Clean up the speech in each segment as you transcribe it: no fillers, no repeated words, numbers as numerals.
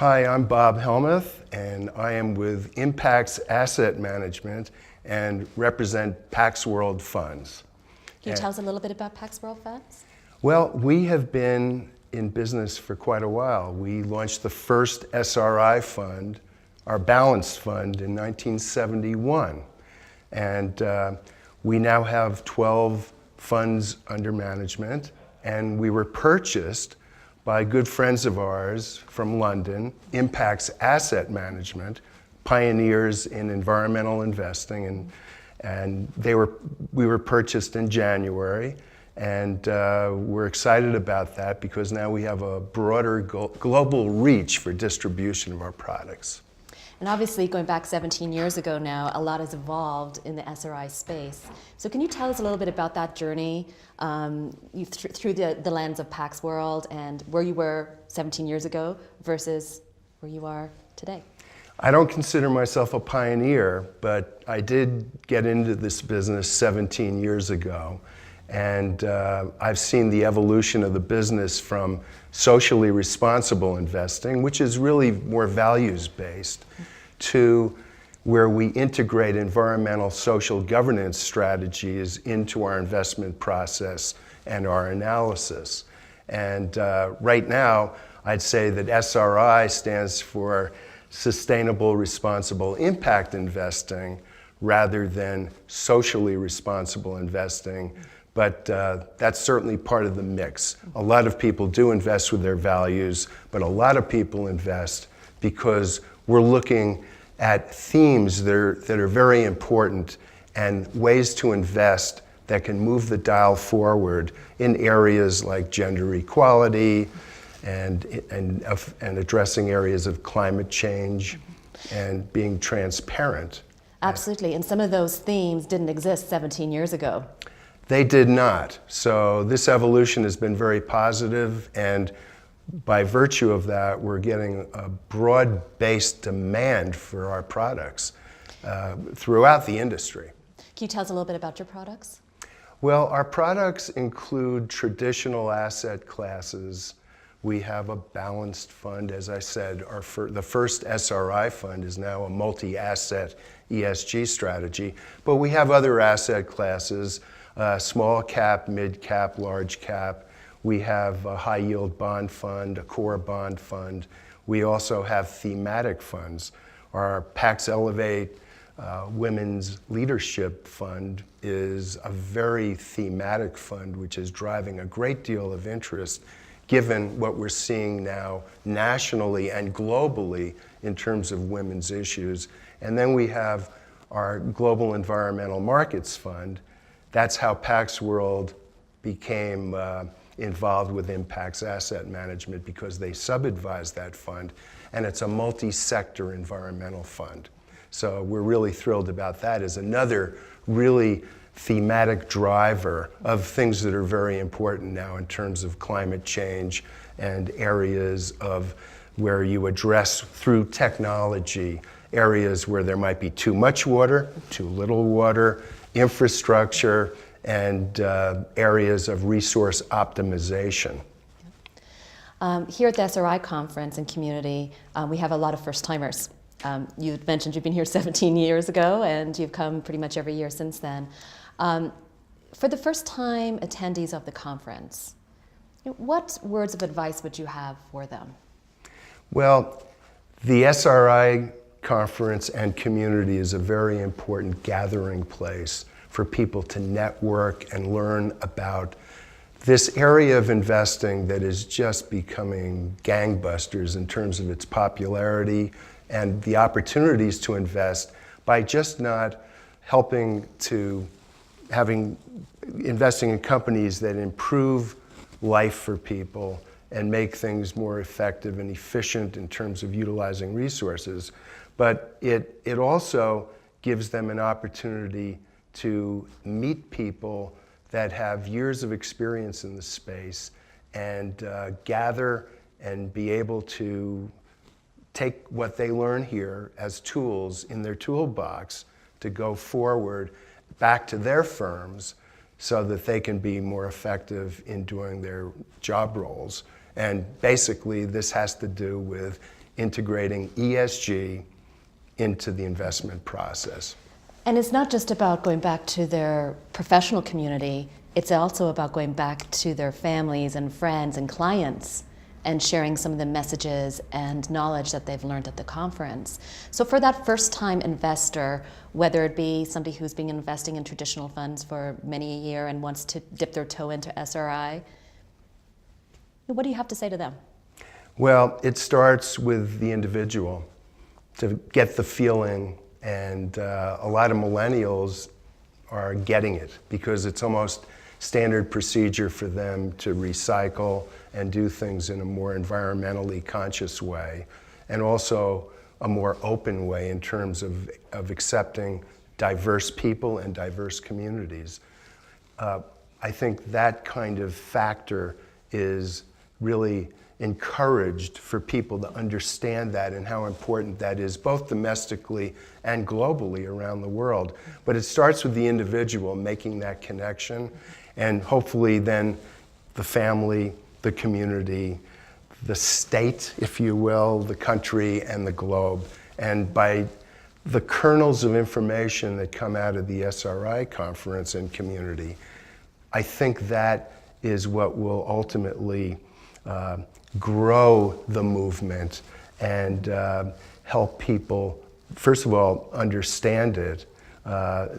Hi, I'm Bob Helmuth, and I am with Impact's Asset Management and represent Pax World Funds. Can you tell us a little bit about Pax World Funds? Well, we have been in business for quite a while. We launched the first SRI fund, our balanced fund, in 1971. And we now have 12 funds under management, and we were purchased by good friends of ours from London, Impact's Asset Management, pioneers in environmental investing, and we were purchased in January, and we're excited about that because now we have a broader global reach for distribution of our products. And obviously, going back 17 years ago now, a lot has evolved in the SRI space. So can you tell us a little bit about that journey through the lens of Pax World and where you were 17 years ago versus where you are today? I don't consider myself a pioneer, but I did get into this business 17 years ago. And I've seen the evolution of the business from socially responsible investing, which is really more values-based, to where we integrate environmental social governance strategies into our investment process and our analysis. And right now, I'd say that SRI stands for Sustainable Responsible Impact Investing rather than socially responsible investing. But that's certainly part of the mix. A lot of people do invest with their values, but a lot of people invest because we're looking at themes that are very important and ways to invest that can move the dial forward in areas like gender equality and addressing areas of climate change and being transparent. Absolutely, and some of those themes didn't exist 17 years ago. They did not. So this evolution has been very positive, and by virtue of that, we're getting a broad-based demand for our products throughout the industry. Can you tell us a little bit about your products? Well, our products include traditional asset classes. We have a balanced fund, as I said. The first SRI fund is now a multi-asset ESG strategy, but we have other asset classes. Small cap, mid cap, large cap. We have a high yield bond fund, a core bond fund. We also have thematic funds. Our Pax Elevate Women's Leadership Fund is a very thematic fund which is driving a great deal of interest given what we're seeing now nationally and globally in terms of women's issues. And then we have our Global Environmental Markets Fund. That's how Pax World became involved with Impact's Asset Management because they sub-advise that fund, and it's a multi-sector environmental fund. So we're really thrilled about that as another really thematic driver of things that are very important now in terms of climate change and areas of where you address through technology areas where there might be too much water, too little water, infrastructure, and areas of resource optimization. Here at the SRI conference and community, we have a lot of first-timers. You mentioned you've been here 17 years ago, and you've come pretty much every year since then. For the first-time attendees of the conference, what words of advice would you have for them? Well, the SRI conference and community is a very important gathering place for people to network and learn about this area of investing that is just becoming gangbusters in terms of its popularity and the opportunities to invest by just not investing in companies that improve life for people and make things more effective and efficient in terms of utilizing resources. But it also gives them an opportunity to meet people that have years of experience in the space and gather and be able to take what they learn here as tools in their toolbox to go forward back to their firms so that they can be more effective in doing their job roles. And basically, this has to do with integrating ESG into the investment process. And it's not just about going back to their professional community, it's also about going back to their families and friends and clients and sharing some of the messages and knowledge that they've learned at the conference. So for that first-time investor, whether it be somebody who's been investing in traditional funds for many a year and wants to dip their toe into SRI, what do you have to say to them? Well, it starts with the individual to get the feeling, and a lot of millennials are getting it because it's almost standard procedure for them to recycle and do things in a more environmentally conscious way, and also a more open way in terms of accepting diverse people and diverse communities. I think that kind of factor is really encouraged for people to understand that and how important that is, both domestically and globally around the world. But it starts with the individual making that connection, and hopefully then the family, the community, the state, if you will, the country, and the globe. And by the kernels of information that come out of the SRI conference and community, I think that is what will ultimately grow the movement and help people, first of all, understand it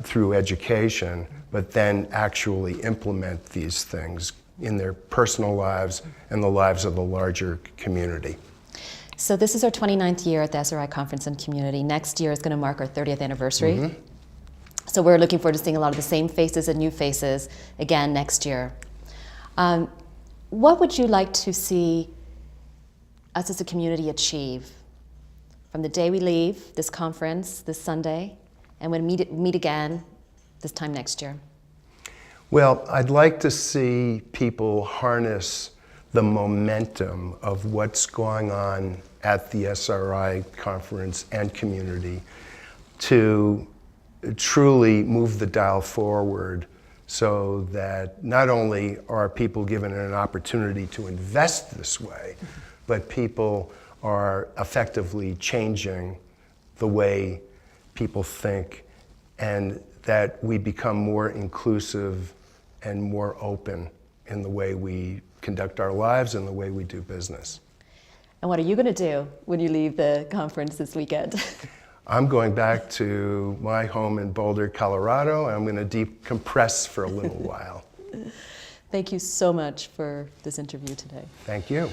through education, but then actually implement these things in their personal lives and the lives of the larger community. So this is our 29th year at the SRI Conference and Community. Next year is going to mark our 30th anniversary. Mm-hmm. So we're looking forward to seeing a lot of the same faces and new faces again next year. What would you like to see us as a community achieve from the day we leave this conference this Sunday and when we meet again this time next year? Well, I'd like to see people harness the momentum of what's going on at the SRI conference and community to truly move the dial forward so that not only are people given an opportunity to invest this way, but people are effectively changing the way people think, and that we become more inclusive and more open in the way we conduct our lives and the way we do business. And what are you going to do when you leave the conference this weekend? I'm going back to my home in Boulder, Colorado. I'm going to decompress for a little while. Thank you so much for this interview today. Thank you.